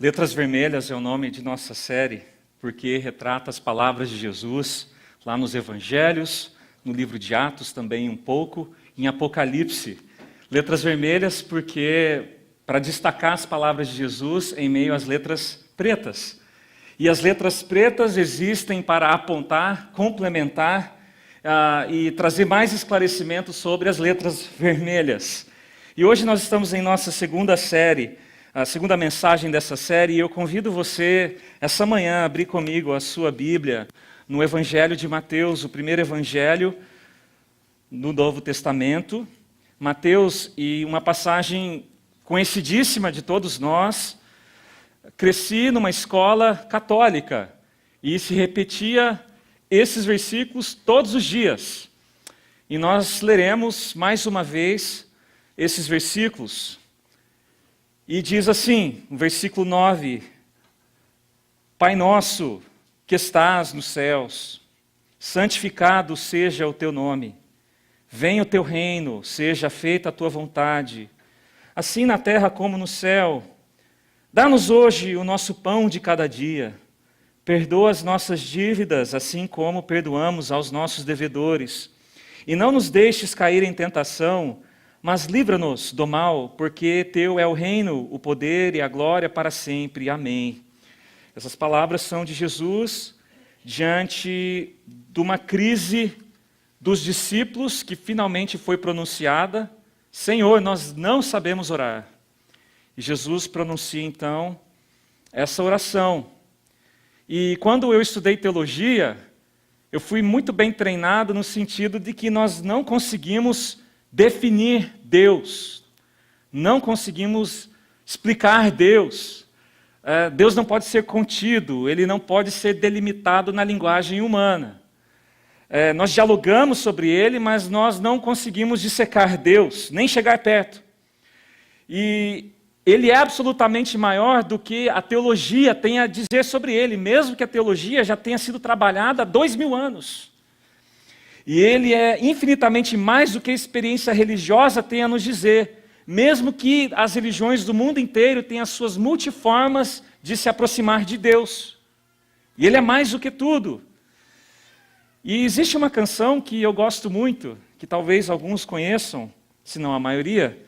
Letras Vermelhas é o nome de nossa série, porque retrata as palavras de Jesus lá nos Evangelhos, no livro de Atos também um pouco, em Apocalipse. Letras Vermelhas porque para destacar as palavras de Jesus em meio às letras pretas. E as letras pretas existem para apontar, complementar e trazer mais esclarecimento sobre as letras vermelhas. E hoje nós estamos em nossa segunda série, a segunda mensagem dessa série, e eu convido você, essa manhã, a abrir comigo a sua Bíblia no Evangelho de Mateus, o primeiro Evangelho no Novo Testamento. Mateus, e uma passagem conhecidíssima de todos nós. Cresci numa escola católica e se repetia esses versículos todos os dias. E nós leremos mais uma vez esses versículos. E diz assim, no versículo 9: Pai nosso que estás nos céus, santificado seja o teu nome. Venha o teu reino, seja feita a tua vontade, assim na terra como no céu. Dá-nos hoje o nosso pão de cada dia. Perdoa as nossas dívidas, assim como perdoamos aos nossos devedores. E não nos deixes cair em tentação, mas livra-nos do mal, porque teu é o reino, o poder e a glória para sempre. Amém. Essas palavras são de Jesus diante de uma crise dos discípulos que finalmente foi pronunciada: Senhor, nós não sabemos orar. E Jesus pronuncia então essa oração. E quando eu estudei teologia, eu fui muito bem treinado no sentido de que nós não conseguimos definir Deus, não conseguimos explicar Deus. Deus não pode ser contido, ele não pode ser delimitado na linguagem humana. Nós dialogamos sobre ele, mas nós não conseguimos dissecar Deus, nem chegar perto. E ele é absolutamente maior do que a teologia tem a dizer sobre ele, mesmo que a teologia já tenha sido trabalhada há 2000 anos. E ele é infinitamente mais do que a experiência religiosa tem a nos dizer, mesmo que as religiões do mundo inteiro tenham as suas multiformas de se aproximar de Deus. E ele é mais do que tudo. E existe uma canção que eu gosto muito, que talvez alguns conheçam, se não a maioria,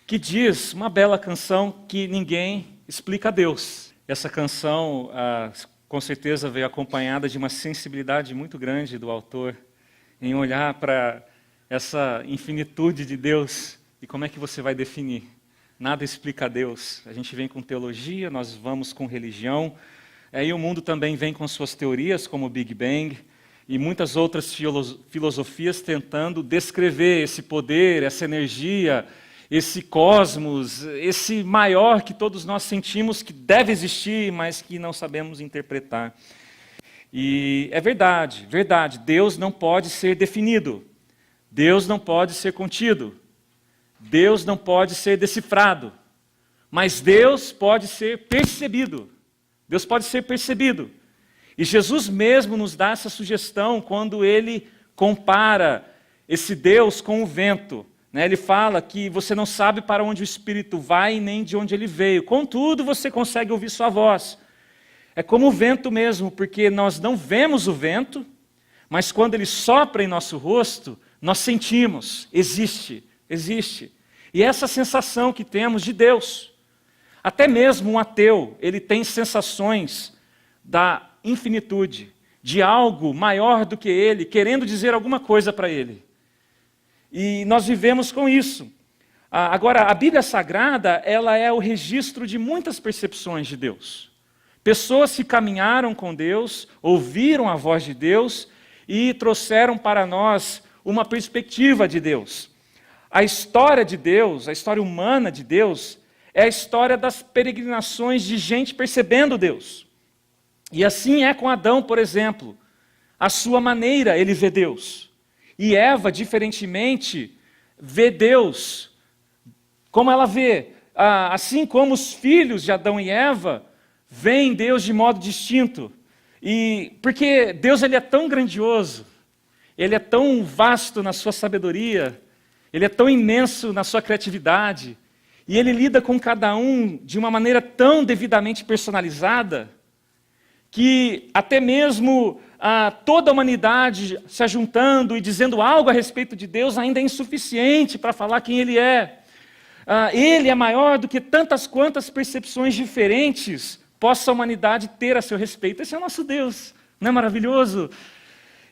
que diz, uma bela canção, que ninguém explica a Deus. Essa canção, com certeza, veio acompanhada de uma sensibilidade muito grande do autor, em olhar para essa infinitude de Deus, e como é que você vai definir? Nada explica a Deus. A gente vem com teologia, nós vamos com religião, aí o mundo também vem com suas teorias, como o Big Bang, e muitas outras filosofias tentando descrever esse poder, essa energia, esse cosmos, esse maior que todos nós sentimos que deve existir, mas que não sabemos interpretar. E é verdade, Deus não pode ser definido, Deus não pode ser contido, Deus não pode ser decifrado, mas Deus pode ser percebido, Deus pode ser percebido. E Jesus mesmo nos dá essa sugestão quando ele compara esse Deus com o vento. Ele fala que você não sabe para onde o Espírito vai nem de onde ele veio, contudo você consegue ouvir sua voz. É como o vento mesmo, porque nós não vemos o vento, mas quando ele sopra em nosso rosto, nós sentimos, existe. E essa sensação que temos de Deus. Até mesmo um ateu, ele tem sensações da infinitude, de algo maior do que ele, querendo dizer alguma coisa para ele. E nós vivemos com isso. Agora, a Bíblia Sagrada, ela é o registro de muitas percepções de Deus. Pessoas que caminharam com Deus, ouviram a voz de Deus e trouxeram para nós uma perspectiva de Deus. A história de Deus, a história humana de Deus, é a história das peregrinações de gente percebendo Deus. E assim é com Adão, por exemplo. A sua maneira ele vê Deus. E Eva, diferentemente, vê Deus como ela vê. Assim como os filhos de Adão e Eva veem Deus de modo distinto. E porque Deus ele é tão grandioso, ele é tão vasto na sua sabedoria, ele é tão imenso na sua criatividade, E ele lida com cada um de uma maneira tão devidamente personalizada, que até mesmo toda a humanidade se ajuntando e dizendo algo a respeito de Deus ainda é insuficiente para falar quem Ele é. Ele é maior do que tantas quantas percepções diferentes possa a humanidade ter a seu respeito. Esse é o nosso Deus, não é maravilhoso?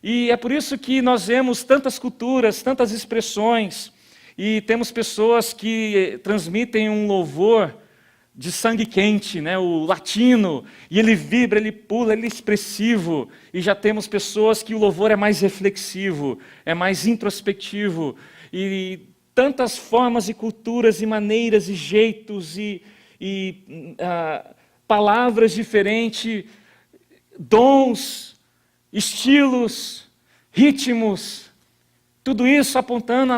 E é por isso que nós vemos tantas culturas, tantas expressões, e temos pessoas que transmitem um louvor de sangue quente, né? O latino, e ele vibra, ele pula, ele é expressivo. E já temos pessoas que o louvor é mais reflexivo, é mais introspectivo, e tantas formas e culturas e maneiras e jeitos e palavras diferentes, dons, estilos, ritmos, tudo isso apontando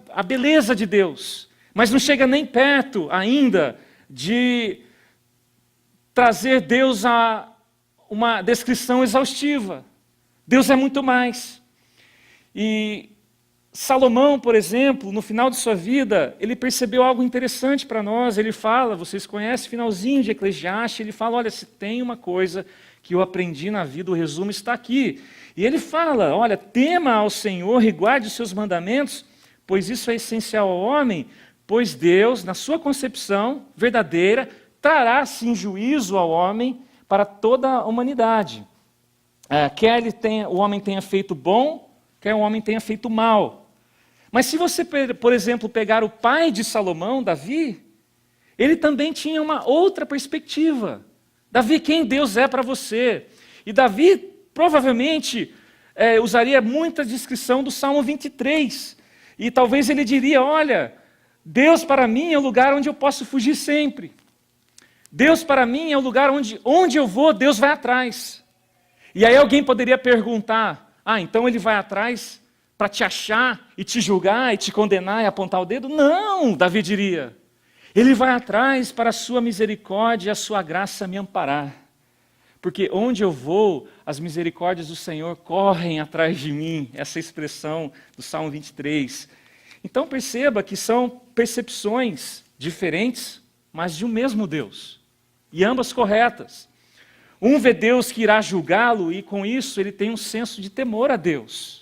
a beleza de Deus, mas não chega nem perto ainda de trazer Deus a uma descrição exaustiva. Deus é muito mais. E Salomão, por exemplo, no final de sua vida, ele percebeu algo interessante para nós. Ele fala, vocês conhecem o finalzinho de Eclesiastes, ele fala, olha, se tem uma coisa que eu aprendi na vida, o resumo está aqui. E ele fala, olha, tema ao Senhor e guarde os seus mandamentos, pois isso é essencial ao homem, pois Deus, na sua concepção verdadeira, trará sim juízo ao homem para toda a humanidade. Quer o homem tenha feito bom, quer o homem tenha feito mal. Mas se você, por exemplo, pegar o pai de Salomão, Davi, ele também tinha uma outra perspectiva. Davi, quem Deus é para você? E Davi provavelmente usaria muita descrição do Salmo 23. E talvez ele diria, olha, Deus para mim é o lugar onde eu posso fugir sempre. Deus para mim é o lugar onde eu vou, Deus vai atrás. E aí alguém poderia perguntar, então ele vai atrás para te achar e te julgar e te condenar e apontar o dedo? Não, Davi diria. Ele vai atrás para a sua misericórdia e a sua graça me amparar. Porque onde eu vou, as misericórdias do Senhor correm atrás de mim. Essa expressão do Salmo 23. Então perceba que são percepções diferentes, mas de um mesmo Deus. E ambas corretas. Um vê Deus que irá julgá-lo e com isso ele tem um senso de temor a Deus.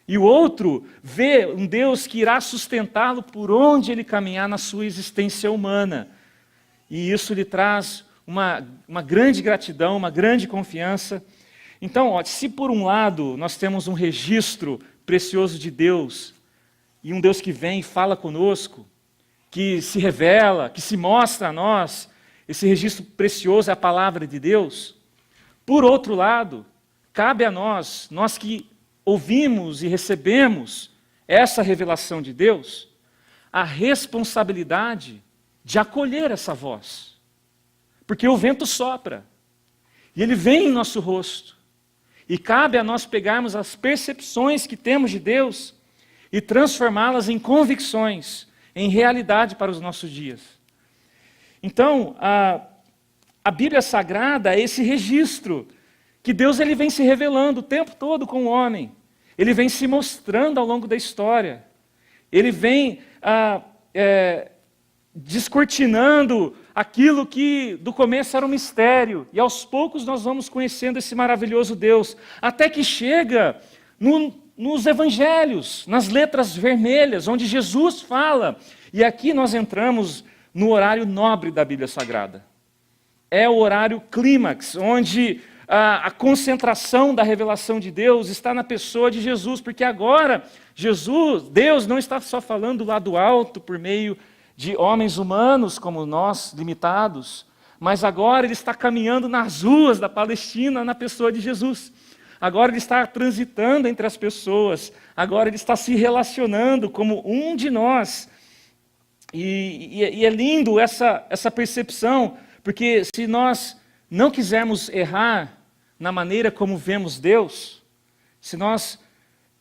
E o outro vê um Deus que irá sustentá-lo por onde ele caminhar na sua existência humana. E isso lhe traz uma grande gratidão, uma grande confiança. Então, se por um lado nós temos um registro precioso de Deus, e um Deus que vem e fala conosco, que se revela, que se mostra a nós, esse registro precioso é a palavra de Deus. Por outro lado, cabe a nós que ouvimos e recebemos essa revelação de Deus, a responsabilidade de acolher essa voz. Porque o vento sopra, e ele vem em nosso rosto, e cabe a nós pegarmos as percepções que temos de Deus e transformá-las em convicções, em realidade para os nossos dias. Então, a Bíblia Sagrada é esse registro que Deus ele vem se revelando o tempo todo com o homem. Ele vem se mostrando ao longo da história. Ele vem descortinando aquilo que do começo era um mistério. E aos poucos nós vamos conhecendo esse maravilhoso Deus. Até que chega nos evangelhos, nas letras vermelhas, onde Jesus fala. E aqui nós entramos no horário nobre da Bíblia Sagrada. É o horário clímax, onde a concentração da revelação de Deus está na pessoa de Jesus, porque agora Deus não está só falando do lado alto por meio de homens humanos como nós, limitados, mas agora ele está caminhando nas ruas da Palestina na pessoa de Jesus. Agora ele está transitando entre as pessoas, agora ele está se relacionando como um de nós. E é lindo essa percepção, porque se nós não quisermos errar na maneira como vemos Deus, se nós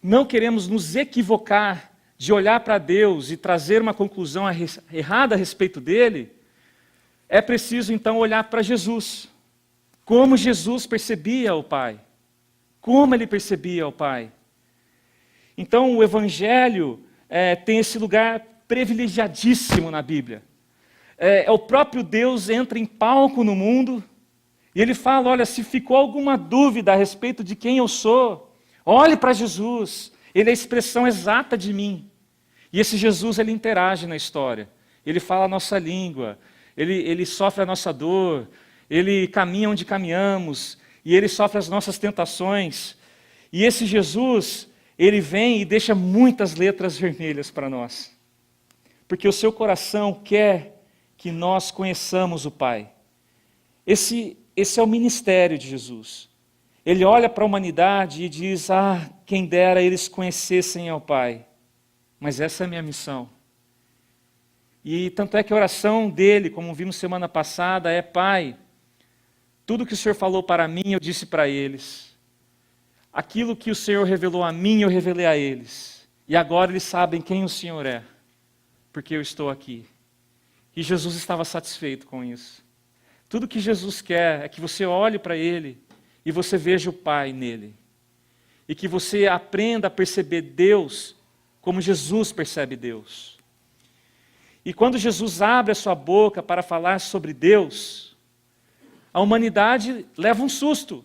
não queremos nos equivocar de olhar para Deus e trazer uma conclusão errada a respeito dele, é preciso então olhar para Jesus. Como Jesus percebia o Pai. Como ele percebia o Pai. Então o Evangelho tem esse lugar privilegiadíssimo na Bíblia. O próprio Deus entra em palco no mundo e ele fala, olha, se ficou alguma dúvida a respeito de quem eu sou, olhe para Jesus, ele é a expressão exata de mim. E esse Jesus, ele interage na história, ele fala a nossa língua, ele sofre a nossa dor, ele caminha onde caminhamos, e ele sofre as nossas tentações. E esse Jesus, ele vem e deixa muitas letras vermelhas para nós. Porque o seu coração quer que nós conheçamos o Pai. Esse é o ministério de Jesus. Ele olha para a humanidade e diz, quem dera eles conhecessem ao Pai. Mas essa é a minha missão. E tanto é que a oração dele, como vimos semana passada, é, Pai, tudo que o Senhor falou para mim, eu disse para eles. Aquilo que o Senhor revelou a mim, eu revelei a eles. E agora eles sabem quem o Senhor é, porque eu estou aqui. E Jesus estava satisfeito com isso. Tudo que Jesus quer é que você olhe para Ele e você veja o Pai nele. E que você aprenda a perceber Deus como Jesus percebe Deus. E quando Jesus abre a sua boca para falar sobre Deus, a humanidade leva um susto.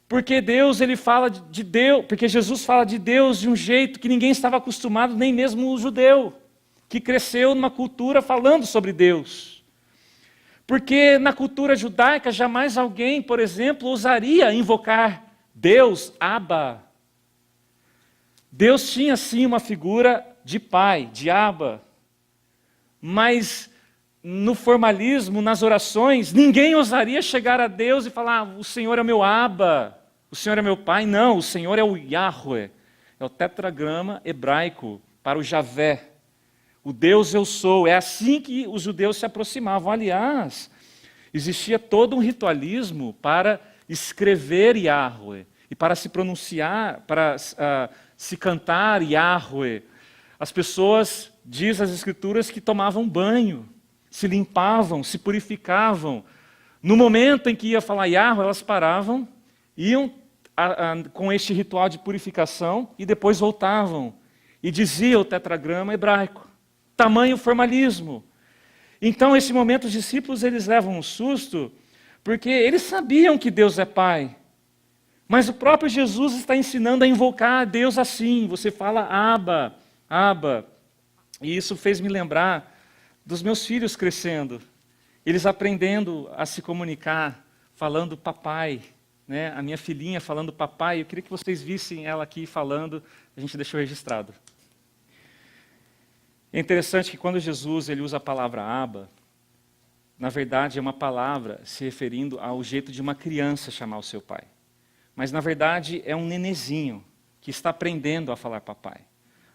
Porque Deus, ele fala de Deus, porque Jesus fala de Deus de um jeito que ninguém estava acostumado, nem mesmo o judeu, que cresceu numa cultura falando sobre Deus. Porque na cultura judaica jamais alguém, por exemplo, ousaria invocar Deus, Abba. Deus tinha sim uma figura de pai, de Abba, mas no formalismo, nas orações, ninguém ousaria chegar a Deus e falar, o Senhor é o meu Abba, o Senhor é meu pai. Não, o Senhor é o Yahweh, é o tetragrama hebraico para o Javé, o Deus eu sou. É assim que os judeus se aproximavam. Aliás, existia todo um ritualismo para escrever Yahweh e para se pronunciar, para se cantar Yahweh. As pessoas, diz as Escrituras, que tomavam banho, se limpavam, se purificavam. No momento em que ia falar Yahweh, elas paravam, iam com este ritual de purificação e depois voltavam. E dizia o tetragrama hebraico. Tamanho formalismo. Então, nesse momento, os discípulos eles levam um susto, porque eles sabiam que Deus é Pai. Mas o próprio Jesus está ensinando a invocar a Deus assim. Você fala Abba, Abba. E isso fez me lembrar dos meus filhos crescendo. Eles aprendendo a se comunicar, falando papai. Né? A minha filhinha falando papai. Eu queria que vocês vissem ela aqui falando. A gente deixou registrado. É interessante que quando Jesus ele usa a palavra Abba, na verdade é uma palavra se referindo ao jeito de uma criança chamar o seu pai. Mas, na verdade, é um nenezinho que está aprendendo a falar papai.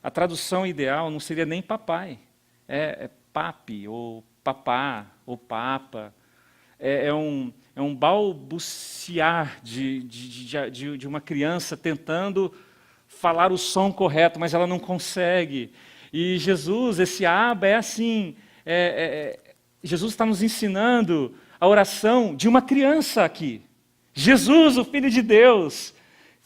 A tradução ideal não seria nem papai, é papi, ou papá, ou papa. É um balbuciar de uma criança tentando falar o som correto, mas ela não consegue. E Jesus, esse Abba, é assim, Jesus está nos ensinando a oração de uma criança aqui. Jesus, o Filho de Deus,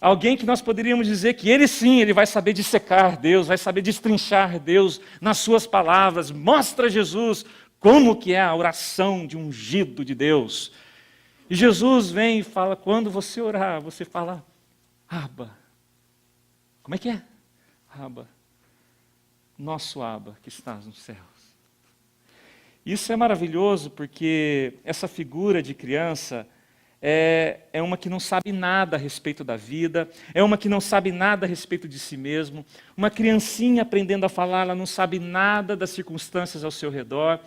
alguém que nós poderíamos dizer que ele sim, ele vai saber dissecar Deus, vai saber destrinchar Deus nas suas palavras. Mostra Jesus como que é a oração de um ungido de Deus. E Jesus vem e fala, quando você orar, você fala, Abba. Como é que é? Abba. Nosso Abba que estás nos céus. Isso é maravilhoso porque essa figura de criança é uma que não sabe nada a respeito da vida, é uma que não sabe nada a respeito de si mesmo. Uma criancinha aprendendo a falar, ela não sabe nada das circunstâncias ao seu redor,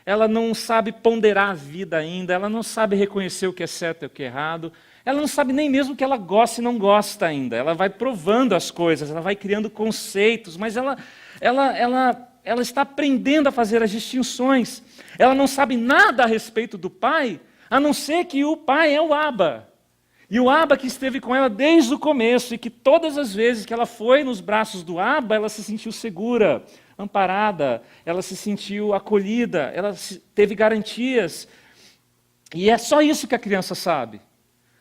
ela não sabe ponderar a vida ainda, ela não sabe reconhecer o que é certo e o que é errado, ela não sabe nem mesmo o que ela gosta e não gosta ainda. Ela vai provando as coisas, ela vai criando conceitos, mas ela está aprendendo a fazer as distinções. Ela não sabe nada a respeito do Pai, a não ser que o Pai é o Abba. E o Abba que esteve com ela desde o começo, e que todas as vezes que ela foi nos braços do Abba, ela se sentiu segura, amparada, ela se sentiu acolhida, ela teve garantias. E é só isso que a criança sabe.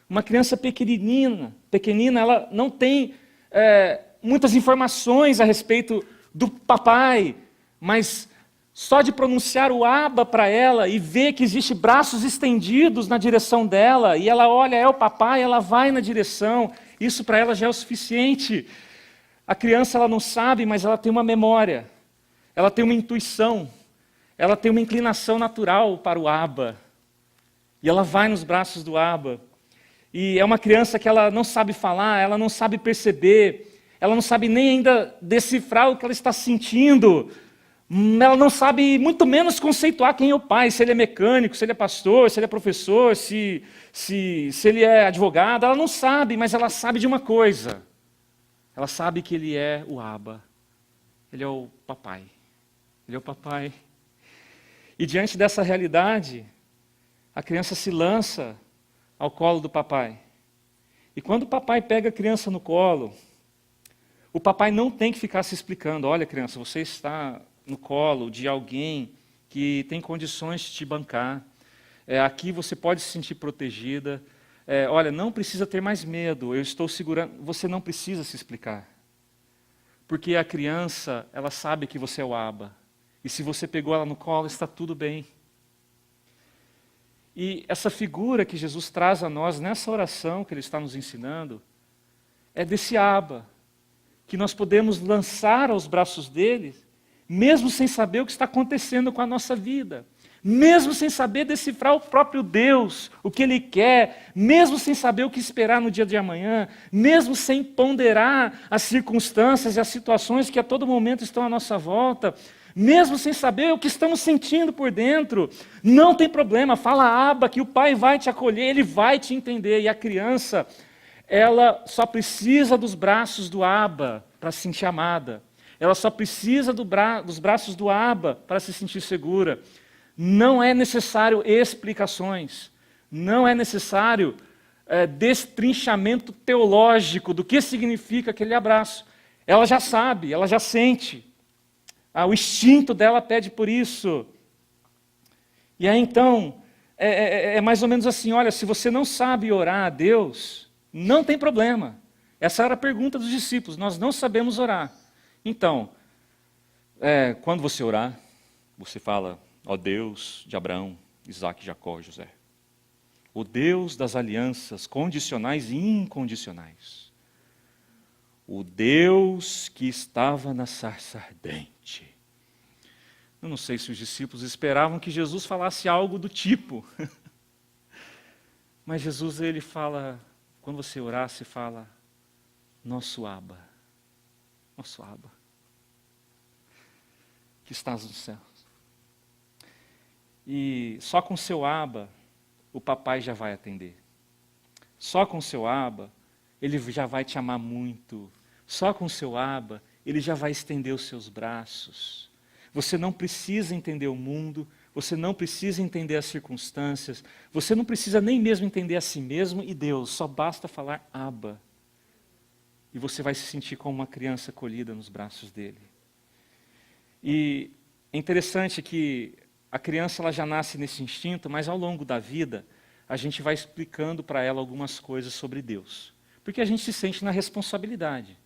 Uma criança pequenina, ela não tem muitas informações a respeito do papai, mas só de pronunciar o Abba para ela e ver que existe braços estendidos na direção dela, e ela olha, é o papai, ela vai na direção, isso para ela já é o suficiente. A criança ela não sabe, mas ela tem uma memória, ela tem uma intuição, ela tem uma inclinação natural para o Abba, e ela vai nos braços do Abba. E é uma criança que ela não sabe falar, ela não sabe perceber, ela não sabe nem ainda decifrar o que ela está sentindo, ela não sabe muito menos conceituar quem é o pai, se ele é mecânico, se ele é pastor, se ele é professor, se ele é advogado, ela não sabe, mas ela sabe de uma coisa, ela sabe que ele é o Abba, ele é o papai, ele é o papai. E diante dessa realidade, a criança se lança ao colo do papai. E quando o papai pega a criança no colo, o papai não tem que ficar se explicando. Olha, criança, você está no colo de alguém que tem condições de te bancar. Aqui você pode se sentir protegida. Olha, não precisa ter mais medo, eu estou segurando. Você não precisa se explicar. Porque a criança, ela sabe que você é o Abba. E se você pegou ela no colo, está tudo bem. E essa figura que Jesus traz a nós nessa oração que Ele está nos ensinando, é desse Abba, que nós podemos lançar aos braços dele, mesmo sem saber o que está acontecendo com a nossa vida, mesmo sem saber decifrar o próprio Deus, o que Ele quer, mesmo sem saber o que esperar no dia de amanhã, mesmo sem ponderar as circunstâncias e as situações que a todo momento estão à nossa volta, mesmo sem saber o que estamos sentindo por dentro, não tem problema, fala Abba, que o pai vai te acolher, ele vai te entender. E a criança, ela só precisa dos braços do Abba para se sentir amada. Ela só precisa dos braços do Abba para se sentir segura. Não é necessário explicações, não é necessário destrinchamento teológico do que significa aquele abraço. Ela já sabe, ela já sente. O instinto dela pede por isso. E aí então, é mais ou menos assim, olha, se você não sabe orar a Deus, não tem problema. Essa era a pergunta dos discípulos, nós não sabemos orar. Então, quando você orar, você fala, ó Deus de Abraão, Isaque, Jacó e José. O Deus das alianças condicionais e incondicionais. O Deus que estava na sarça ardente. Eu não sei se os discípulos esperavam que Jesus falasse algo do tipo. Mas Jesus, ele fala, quando você orar, você fala, nosso Abba, que estás nos céus. E só com seu Abba, o papai já vai atender. Só com seu Abba, ele já vai te amar muito. Só com seu Abba, ele já vai estender os seus braços. Você não precisa entender o mundo, você não precisa entender as circunstâncias, você não precisa nem mesmo entender a si mesmo e Deus, só basta falar Abba. E você vai se sentir como uma criança acolhida nos braços dele. E é interessante que a criança ela já nasce nesse instinto, mas ao longo da vida, a gente vai explicando para ela algumas coisas sobre Deus. Porque a gente se sente na responsabilidade.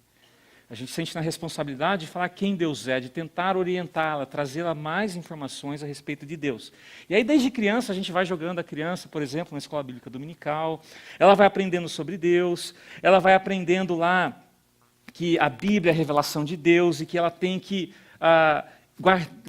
A gente se sente na responsabilidade de falar quem Deus é, de tentar orientá-la, trazê-la mais informações a respeito de Deus. E aí, desde criança, a gente vai jogando a criança, por exemplo, na escola bíblica dominical, ela vai aprendendo sobre Deus, ela vai aprendendo lá que a Bíblia é a revelação de Deus e que ela tem que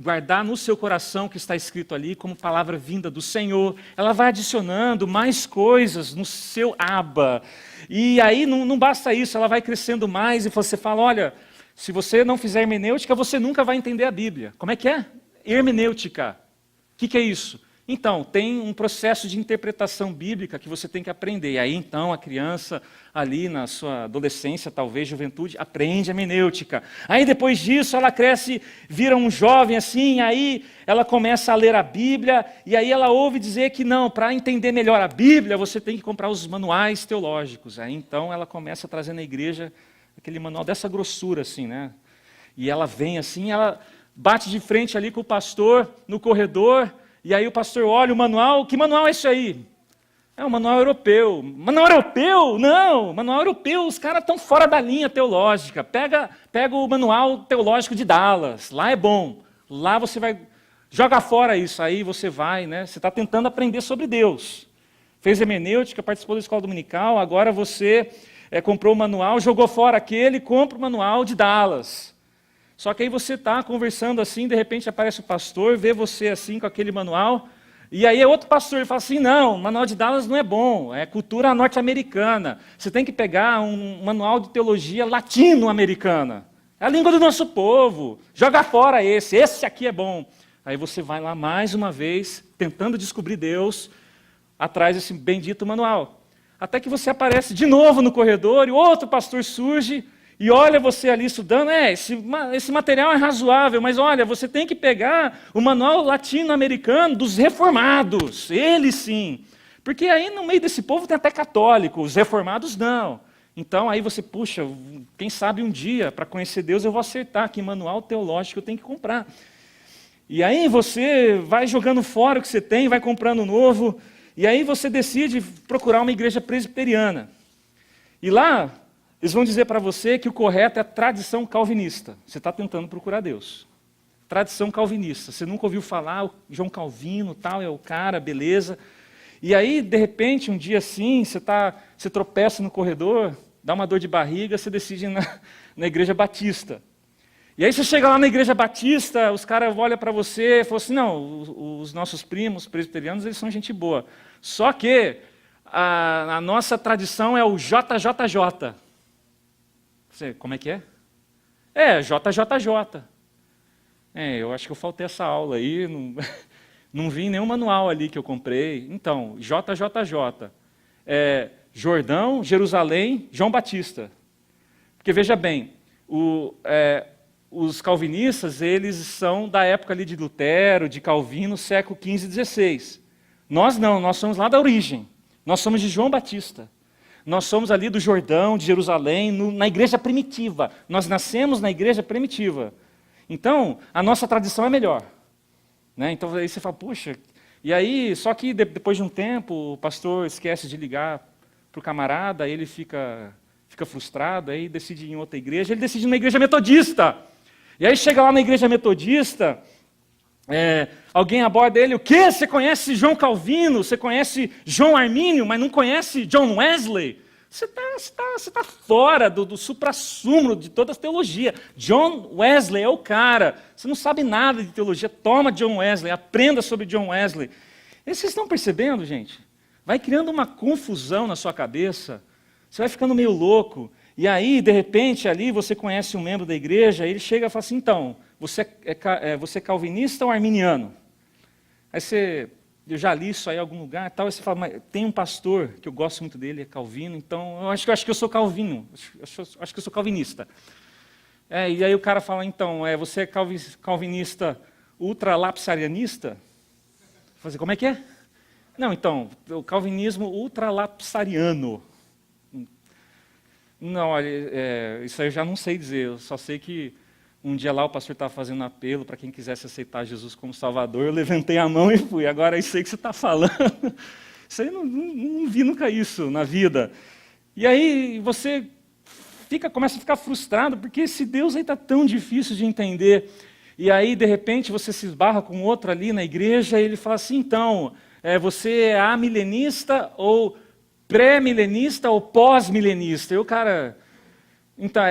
guardar no seu coração o que está escrito ali como palavra vinda do Senhor. Ela vai adicionando mais coisas no seu Abba. E aí não basta isso, ela vai crescendo mais e você fala, olha, se você não fizer hermenêutica, você nunca vai entender a Bíblia. Como é que é? Hermenêutica. O que é isso? Então, tem um processo de interpretação bíblica que você tem que aprender. E aí, então, a criança, ali na sua adolescência, talvez juventude, aprende a hermenêutica. Aí, depois disso, ela cresce, vira um jovem assim, aí ela começa a ler a Bíblia, e aí ela ouve dizer que não, para entender melhor a Bíblia, você tem que comprar os manuais teológicos. Aí, então, ela começa a trazer na igreja aquele manual dessa grossura, assim, né? E ela vem assim, ela bate de frente ali com o pastor no corredor, e aí o pastor olha o manual, que manual é esse aí? É o manual europeu. Manual europeu? Não! Manual europeu, os caras estão fora da linha teológica. Pega o manual teológico de Dallas. Lá é bom. Lá você vai... Joga fora isso. Aí você vai, né? Você está tentando aprender sobre Deus. Fez hermenêutica, participou da escola dominical, agora você comprou o manual, jogou fora aquele, compra o manual de Dallas. Só que aí você está conversando assim, de repente aparece o pastor, vê você assim com aquele manual, e aí é outro pastor, ele fala assim, não, o manual de Dallas não é bom, é cultura norte-americana. Você tem que pegar um manual de teologia latino-americana. É a língua do nosso povo. Joga fora esse aqui é bom. Aí você vai lá mais uma vez, tentando descobrir Deus, atrás desse bendito manual. Até que você aparece de novo no corredor e outro pastor surge e olha você ali estudando. Esse material é razoável, mas olha, você tem que pegar o manual latino-americano dos reformados. Eles sim. Porque aí no meio desse povo tem até católico, os reformados não. Então aí você, puxa, quem sabe um dia, para conhecer Deus, eu vou acertar que manual teológico eu tenho que comprar. E aí você vai jogando fora o que você tem, vai comprando novo. E aí você decide procurar uma igreja presbiteriana. E lá, eles vão dizer para você que o correto é a tradição calvinista. Você está tentando procurar Deus. Tradição calvinista. Você nunca ouviu falar, o João Calvino, tal, é o cara, beleza. E aí, de repente, um dia assim, você tropeça no corredor, dá uma dor de barriga, você decide ir na igreja batista. E aí você chega lá na igreja batista, os caras olham para você e falam assim, não, os nossos primos presbiterianos, eles são gente boa. Só que a nossa tradição é o JJJ. Você, como é que é? JJJ. Eu acho que eu faltei essa aula aí, não vi nenhum manual ali que eu comprei. Então, JJJ. Jordão, Jerusalém, João Batista. Porque veja bem, os calvinistas, eles são da época ali de Lutero, de Calvino, século XV e XVI. Nós não, nós somos lá da origem. Nós somos de João Batista. Nós somos ali do Jordão, de Jerusalém, na igreja primitiva. Nós nascemos na igreja primitiva. Então, a nossa tradição é melhor. Né? Então, aí você fala, puxa... E aí, só que depois de um tempo, o pastor esquece de ligar para o camarada, aí ele fica frustrado, aí decide ir em outra igreja, ele decide ir na igreja metodista. E aí chega lá na igreja metodista, alguém aborda ele, o quê? Você conhece João Calvino, você conhece João Armínio, mas não conhece John Wesley? Você tá fora do suprassumo de toda a teologia. John Wesley é o cara. Você não sabe nada de teologia, toma John Wesley, aprenda sobre John Wesley. E vocês estão percebendo, gente? Vai criando uma confusão na sua cabeça, você vai ficando meio louco. E aí, de repente, ali você conhece um membro da igreja, ele chega e fala assim, então, você é calvinista ou arminiano? Aí eu já li isso aí em algum lugar e tal, aí você fala, mas tem um pastor que eu gosto muito dele, é Calvino, então eu acho que eu sou calvino, acho que eu sou calvinista. E aí o cara fala, então, você é calvinista ultralapsarianista? Eu falo assim, como é que é? Não, então, o calvinismo ultralapsariano. Não, olha, isso aí eu já não sei dizer, eu só sei que um dia lá o pastor estava fazendo apelo para quem quisesse aceitar Jesus como Salvador, eu levantei a mão e fui, agora isso aí que você está falando, isso aí não vi nunca isso na vida. E aí você começa a ficar frustrado, porque esse Deus aí está tão difícil de entender. E aí, de repente, você se esbarra com outro ali na igreja e ele fala assim, então, você é amilenista ou pré-milenista ou pós-milenista? E o cara, então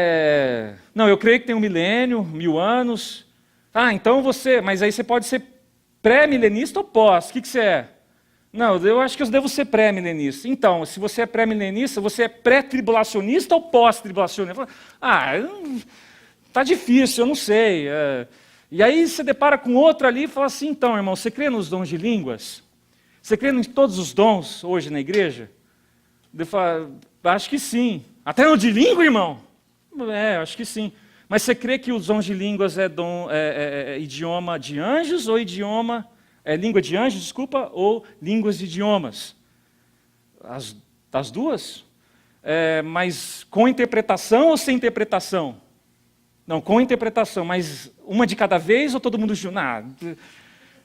não, eu creio que tem 1 milênio, 1000 anos. Então mas aí você pode ser pré-milenista ou pós? O que você é? Não, eu acho que eu devo ser pré-milenista. Então, se você é pré-milenista, você é pré-tribulacionista ou pós-tribulacionista? Tá difícil, eu não sei. E aí você depara com outro ali e fala assim, então, irmão, você crê nos dons de línguas? Você crê em todos os dons hoje na igreja? Eu falo, acho que sim. Até no de língua, irmão? Acho que sim. Mas você crê que os dons de línguas é idioma de anjos ou língua de anjos, desculpa, ou línguas de idiomas? As duas? Mas com interpretação ou sem interpretação? Não, com interpretação, mas uma de cada vez ou todo mundo junto?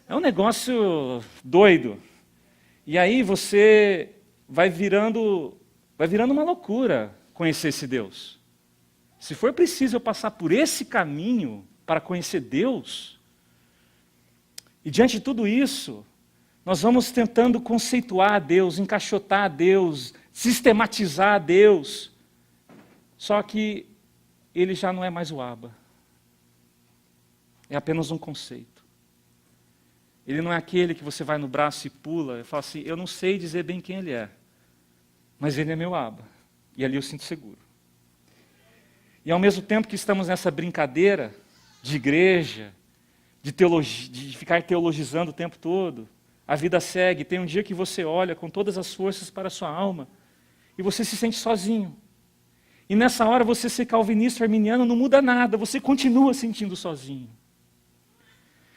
É um negócio doido. E aí você vai virando uma loucura conhecer esse Deus. Se for preciso eu passar por esse caminho para conhecer Deus, e diante de tudo isso, nós vamos tentando conceituar a Deus, encaixotar a Deus, sistematizar a Deus, só que ele já não é mais o Abba. É apenas um conceito. Ele não é aquele que você vai no braço e pula e fala assim, eu não sei dizer bem quem ele é, mas ele é meu Abba. E ali eu sinto seguro. E ao mesmo tempo que estamos nessa brincadeira de igreja, de ficar teologizando o tempo todo, a vida segue. Tem um dia que você olha com todas as forças para a sua alma e você se sente sozinho. E nessa hora você ser calvinista, arminiano, não muda nada, você continua sentindo sozinho.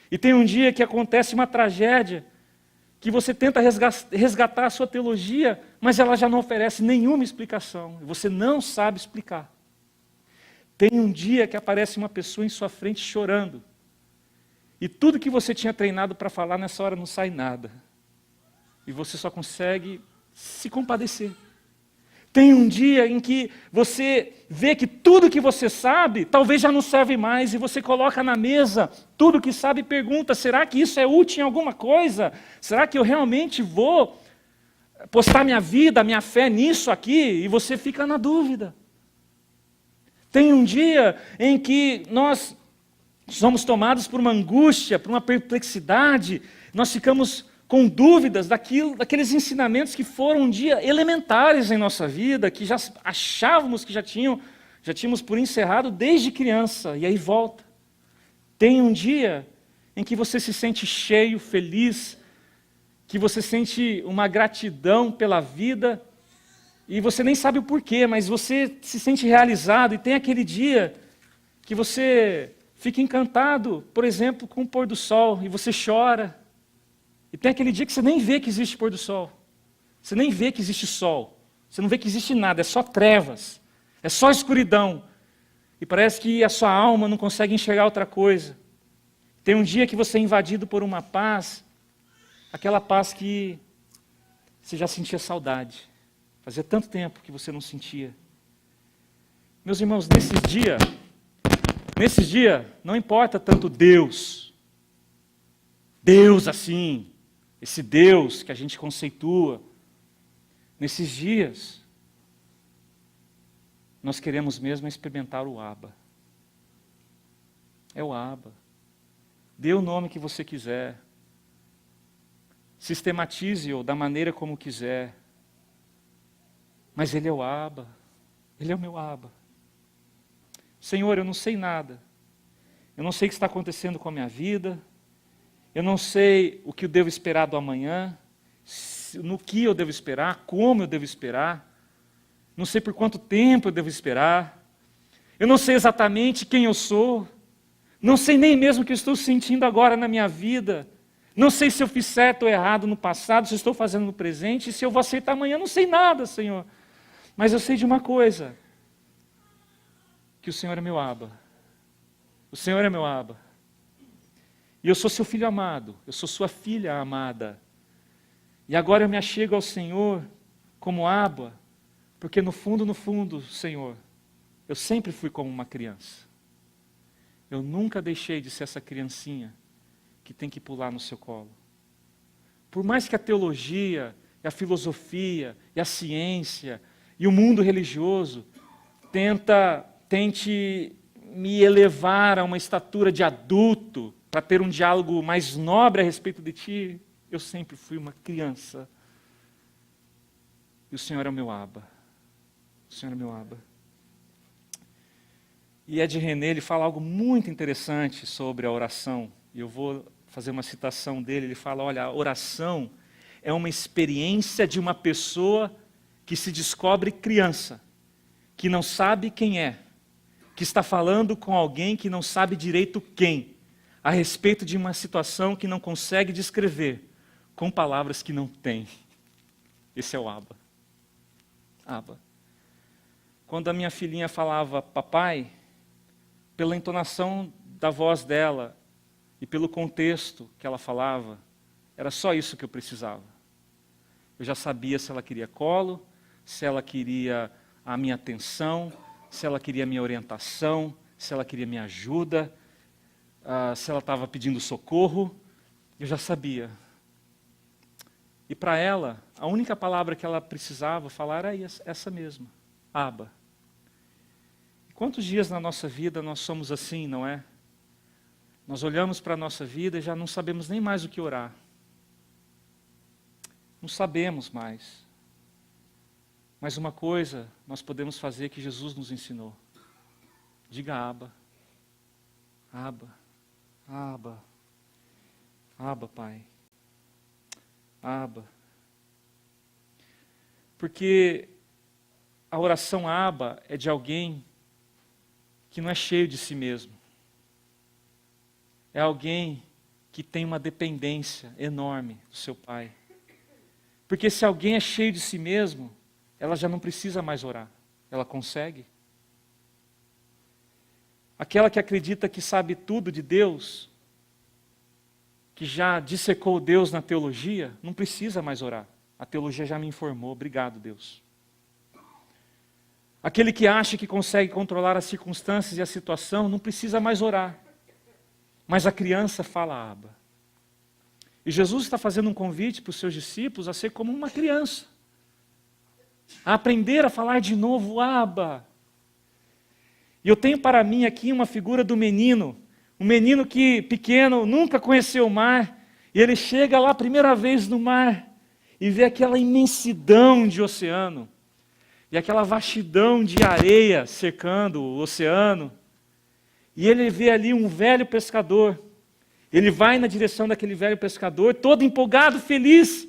E tem um dia que acontece uma tragédia, que você tenta resgatar a sua teologia, mas ela já não oferece nenhuma explicação, e você não sabe explicar. Tem um dia que aparece uma pessoa em sua frente chorando, e tudo que você tinha treinado para falar nessa hora não sai nada, e você só consegue se compadecer. Tem um dia em que você vê que tudo que você sabe talvez já não serve mais, e você coloca na mesa tudo que sabe e pergunta, será que isso é útil em alguma coisa? Será que eu realmente vou postar minha vida, minha fé nisso aqui? E você fica na dúvida. Tem um dia em que nós somos tomados por uma angústia, por uma perplexidade, nós ficamos com dúvidas daqueles ensinamentos que foram um dia elementares em nossa vida, que já achávamos que já tínhamos por encerrado desde criança, e aí volta. Tem um dia em que você se sente cheio, feliz, que você sente uma gratidão pela vida, e você nem sabe o porquê, mas você se sente realizado, e tem aquele dia que você fica encantado, por exemplo, com o pôr do sol, e você chora. E tem aquele dia que você nem vê que existe pôr do sol. Você nem vê que existe sol. Você não vê que existe nada, é só trevas. É só escuridão. E parece que a sua alma não consegue enxergar outra coisa. Tem um dia que você é invadido por uma paz, aquela paz que você já sentia saudade. Fazia tanto tempo que você não sentia. Meus irmãos, nesses dias, não importa tanto Deus assim, esse Deus que a gente conceitua, nesses dias, nós queremos mesmo experimentar o Abba. É o Abba. Dê o nome que você quiser. Sistematize-o da maneira como quiser. Mas Ele é o Abba. Ele é o meu Abba. Senhor, eu não sei nada. Eu não sei o que está acontecendo com a minha vida. Eu não sei o que eu devo esperar do amanhã, no que eu devo esperar, como eu devo esperar. Não sei por quanto tempo eu devo esperar. Eu não sei exatamente quem eu sou. Não sei nem mesmo o que eu estou sentindo agora na minha vida. Não sei se eu fiz certo ou errado no passado, se eu estou fazendo no presente, e se eu vou aceitar amanhã. Não sei nada, Senhor. Mas eu sei de uma coisa, que o Senhor é meu Abba. O Senhor é meu Abba. E eu sou seu filho amado, eu sou sua filha amada. E agora eu me achego ao Senhor como Abba, porque no fundo, Senhor, eu sempre fui como uma criança. Eu nunca deixei de ser essa criancinha que tem que pular no seu colo. Por mais que a teologia, e a filosofia, e a ciência, e o mundo religioso tente me elevar a uma estatura de adulto, para ter um diálogo mais nobre a respeito de ti, eu sempre fui uma criança. E o Senhor é o meu Abba. O Senhor é meu Abba. E Ed René, ele fala algo muito interessante sobre a oração. E eu vou fazer uma citação dele. Ele fala, olha, a oração é uma experiência de uma pessoa que se descobre criança, que não sabe quem é, que está falando com alguém que não sabe direito quem, a respeito de uma situação que não consegue descrever, com palavras que não tem. Esse é o Abba. Abba. Quando a minha filhinha falava papai, pela entonação da voz dela e pelo contexto que ela falava, era só isso que eu precisava. Eu já sabia se ela queria colo, se ela queria a minha atenção, se ela queria a minha orientação, se ela queria minha ajuda, se ela estava pedindo socorro. Eu já sabia. E para ela, a única palavra que ela precisava falar era essa mesma, Abba. E quantos dias na nossa vida nós somos assim, não é? Nós olhamos para a nossa vida e já não sabemos nem mais o que orar. Não sabemos mais. Mas uma coisa nós podemos fazer que Jesus nos ensinou. Diga Abba. Abba. Abba. Abba, Pai. Abba. Porque a oração Abba é de alguém que não é cheio de si mesmo. É alguém que tem uma dependência enorme do seu Pai. Porque se alguém é cheio de si mesmo, ela já não precisa mais orar. Ela consegue. Aquela que acredita que sabe tudo de Deus, que já dissecou Deus na teologia, não precisa mais orar. A teologia já me informou, obrigado, Deus. Aquele que acha que consegue controlar as circunstâncias e a situação, não precisa mais orar. Mas a criança fala Abba. E Jesus está fazendo um convite para os seus discípulos a ser como uma criança. A aprender a falar de novo Abba. E eu tenho para mim aqui uma figura do menino. Um menino que, pequeno, nunca conheceu o mar. E ele chega lá a primeira vez no mar e vê aquela imensidão de oceano. E aquela vastidão de areia cercando o oceano. E ele vê ali um velho pescador. Ele vai na direção daquele velho pescador, todo empolgado, feliz,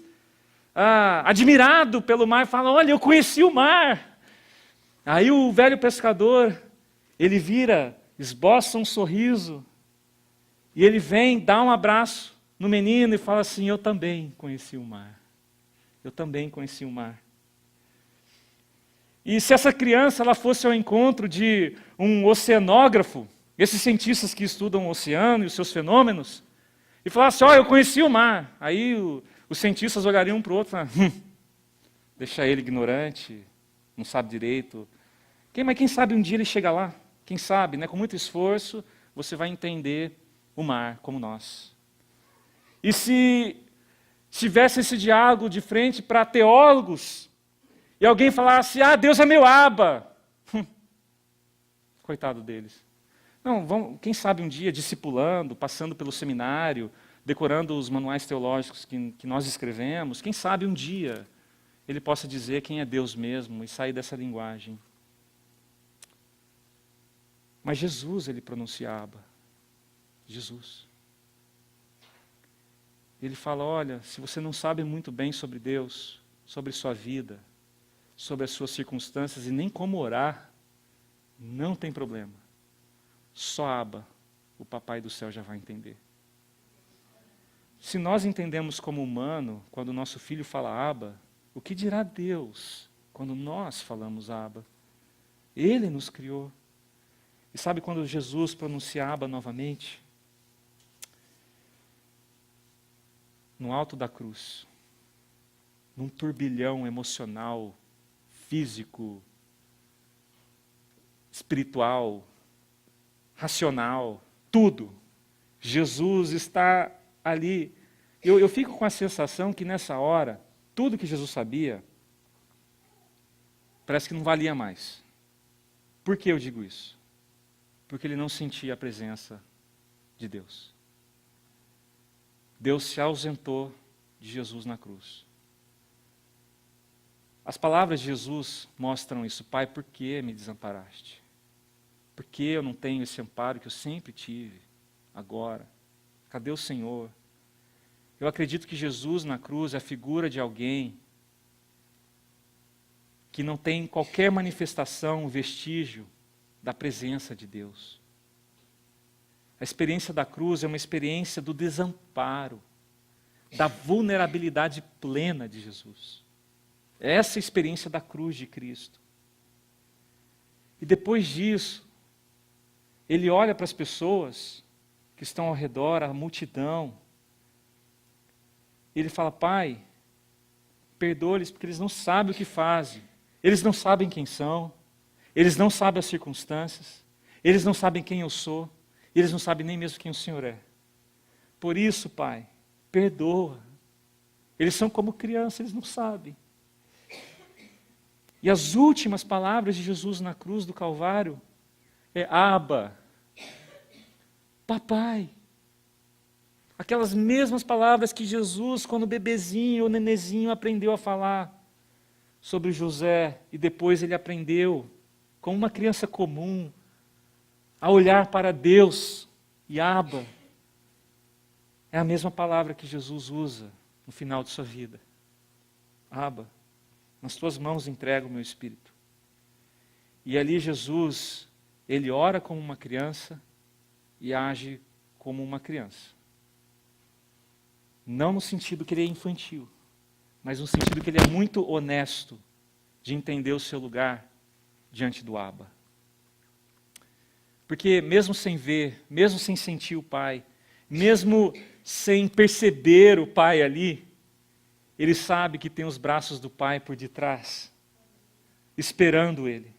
admirado pelo mar, e fala, olha, eu conheci o mar. Aí o velho pescador, ele vira, esboça um sorriso, e ele vem, dá um abraço no menino e fala assim, eu também conheci o mar. Eu também conheci o mar. E se essa criança ela fosse ao encontro de um oceanógrafo, esses cientistas que estudam o oceano e os seus fenômenos, e falasse, eu conheci o mar. Aí os cientistas olhariam um para o outro e falaram, deixa ele ignorante, não sabe direito. Mas quem sabe um dia ele chega lá? Quem sabe, né? Com muito esforço, você vai entender o mar como nós. E se tivesse esse diálogo de frente para teólogos, e alguém falasse, Deus é meu Abba. Coitado deles. Não, quem sabe um dia, discipulando, passando pelo seminário, decorando os manuais teológicos que nós escrevemos, quem sabe um dia ele possa dizer quem é Deus mesmo e sair dessa linguagem. Mas Jesus, ele pronuncia Abba. Jesus. Ele fala, olha, se você não sabe muito bem sobre Deus, sobre sua vida, sobre as suas circunstâncias e nem como orar, não tem problema. Só Abba, o Papai do céu já vai entender. Se nós entendemos como humano, quando o nosso filho fala Abba, o que dirá Deus quando nós falamos Abba? Ele nos criou. E sabe quando Jesus pronuncia Abba novamente? No alto da cruz, num turbilhão emocional, físico, espiritual, racional, tudo. Jesus está ali. Eu fico com a sensação que nessa hora, tudo que Jesus sabia, parece que não valia mais. Por que eu digo isso? Porque ele não sentia a presença de Deus. Deus se ausentou de Jesus na cruz. As palavras de Jesus mostram isso. Pai, por que me desamparaste? Por que eu não tenho esse amparo que eu sempre tive, agora? Cadê o Senhor? Eu acredito que Jesus na cruz é a figura de alguém que não tem qualquer manifestação, vestígio da presença de Deus. A experiência da cruz é uma experiência do desamparo, da vulnerabilidade plena de Jesus. Essa é a experiência da cruz de Cristo. E depois disso, ele olha para as pessoas que estão ao redor, a multidão. Ele fala, Pai, Perdoa-lhes porque eles não sabem o que fazem. Eles não sabem quem são. Eles não sabem as circunstâncias. Eles não sabem quem eu sou. Eles não sabem nem mesmo quem o Senhor é. Por isso, Pai, perdoa. Eles são como crianças, eles não sabem. E as últimas palavras de Jesus na cruz do Calvário é Abba, Papai. Aquelas mesmas palavras que Jesus, quando bebezinho ou nenezinho, aprendeu a falar sobre José, e depois ele aprendeu, como uma criança comum, a olhar para Deus e Abba. É a mesma palavra que Jesus usa no final de sua vida. Abba, nas tuas mãos entrego o meu espírito. E ali Jesus, ele ora como uma criança e age como uma criança. Não no sentido que ele é infantil, mas no sentido que ele é muito honesto de entender o seu lugar diante do Abba. Porque mesmo sem ver, mesmo sem sentir o Pai, mesmo sem perceber o Pai ali, ele sabe que tem os braços do Pai por detrás, esperando ele.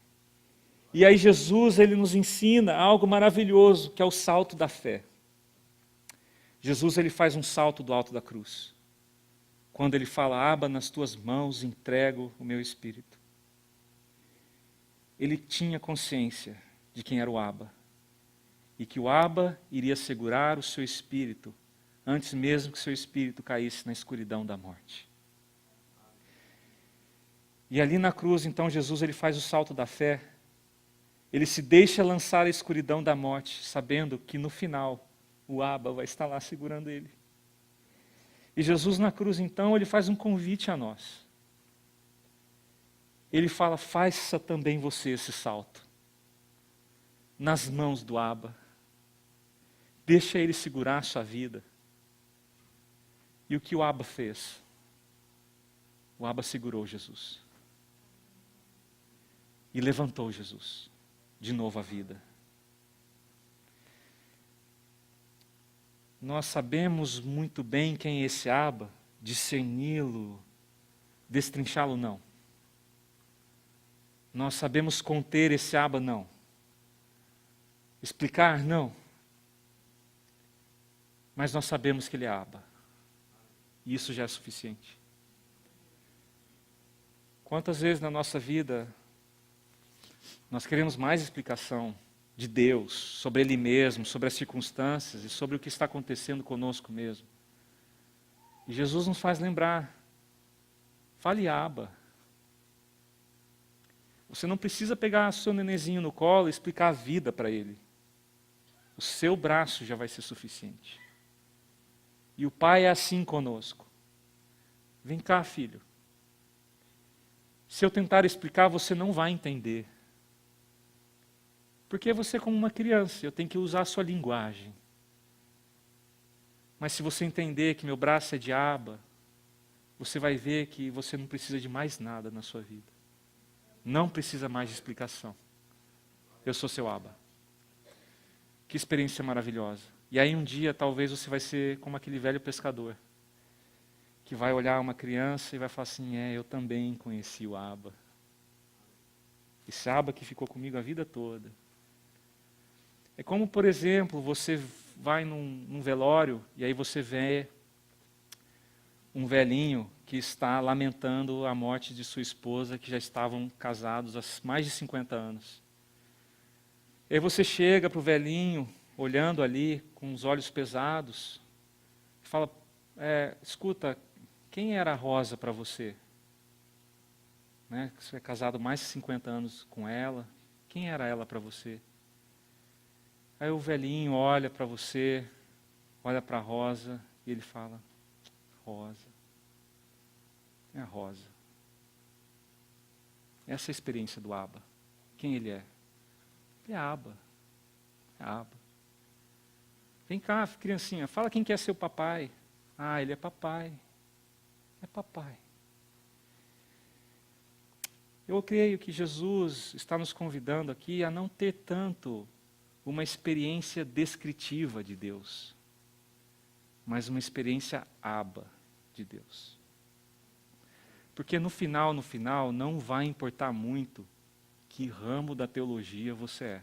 E aí Jesus, ele nos ensina algo maravilhoso, que é o salto da fé. Jesus, ele faz um salto do alto da cruz. Quando ele fala, Abba, nas tuas mãos entrego o meu espírito. Ele tinha consciência de quem era o Abba. E que o Abba iria segurar o seu espírito, antes mesmo que seu espírito caísse na escuridão da morte. E ali na cruz, então, Jesus, ele faz o salto da fé. Ele se deixa lançar à escuridão da morte, sabendo que no final, o Abba vai estar lá segurando ele. E Jesus na cruz, então, ele faz um convite a nós. Ele fala, faça também você esse salto. Nas mãos do Abba. Deixa ele segurar a sua vida. E o que o Abba fez? O Abba segurou Jesus. E levantou Jesus de novo à vida. Nós sabemos muito bem quem é esse Abba, discerni-lo, destrinchá-lo, não. Nós sabemos conter esse Abba, não. Explicar, não. Mas nós sabemos que ele é Abba. E isso já é suficiente. Quantas vezes na nossa vida nós queremos mais explicação de Deus, sobre Ele mesmo, sobre as circunstâncias e sobre o que está acontecendo conosco mesmo. E Jesus nos faz lembrar, fale Abba. Você não precisa pegar seu nenenzinho no colo e explicar a vida para ele. O seu braço já vai ser suficiente. E o Pai é assim conosco. Vem cá, filho. Se eu tentar explicar, você não vai entender. Porque você é como uma criança, eu tenho que usar a sua linguagem. Mas se você entender que meu braço é de Abba, você vai ver que você não precisa de mais nada na sua vida. Não precisa mais de explicação. Eu sou seu Abba. Que experiência maravilhosa. E aí um dia talvez você vai ser como aquele velho pescador, que vai olhar uma criança e vai falar assim, eu também conheci o Abba. Esse Abba que ficou comigo a vida toda. É como, por exemplo, você vai num velório e aí você vê um velhinho que está lamentando a morte de sua esposa, que já estavam casados há mais de 50 anos. E aí você chega para o velhinho, olhando ali, com os olhos pesados, e fala, escuta, quem era a Rosa para você? Né? Você é casado mais de 50 anos com ela, quem era ela para você? Aí o velhinho olha para você, olha para a Rosa, e ele fala, Rosa, é a Rosa. Essa é a experiência do Abba. Quem ele é? Ele é Abba. É Abba. Vem cá, criancinha, fala quem quer ser o papai. Ah, ele é papai. É papai. Eu creio que Jesus está nos convidando aqui a não ter tanto uma experiência descritiva de Deus, mas uma experiência Abba de Deus. Porque no final, não vai importar muito que ramo da teologia você é.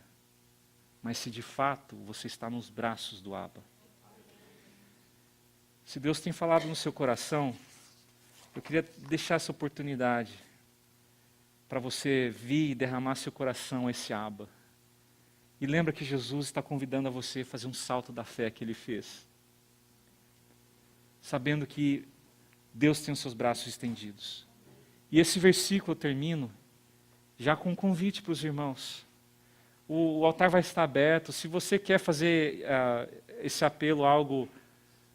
Mas se de fato você está nos braços do Abba. Se Deus tem falado no seu coração, eu queria deixar essa oportunidade para você vir e derramar seu coração a esse Abba. E lembra que Jesus está convidando a você a fazer um salto da fé que Ele fez. Sabendo que Deus tem os seus braços estendidos. E esse versículo eu termino já com um convite para os irmãos. O altar vai estar aberto. Se você quer fazer esse apelo algo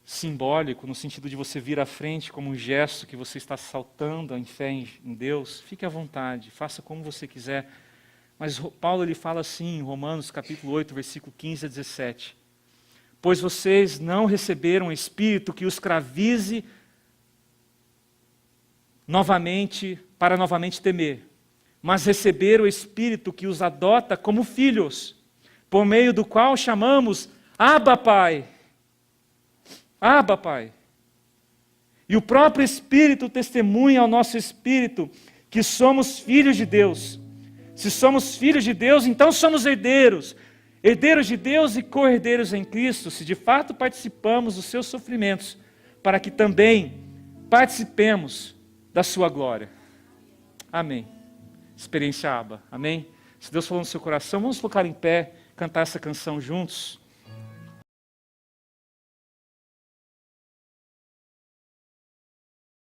simbólico, no sentido de você vir à frente como um gesto que você está saltando em fé em Deus, fique à vontade, faça como você quiser. Mas Paulo ele fala assim em Romanos capítulo 8, versículo 15 a 17. Pois vocês não receberam um espírito que os escravize novamente, para novamente temer, mas receberam o espírito que os adota como filhos, por meio do qual chamamos Abba, Pai. Abba, Pai. E o próprio Espírito testemunha ao nosso espírito que somos filhos de Deus. Se somos filhos de Deus, então somos herdeiros. Herdeiros de Deus e co-herdeiros em Cristo, se de fato participamos dos seus sofrimentos, para que também participemos da sua glória. Amém. Experiência Abba. Amém? Se Deus falou no seu coração, vamos colocar em pé, cantar essa canção juntos.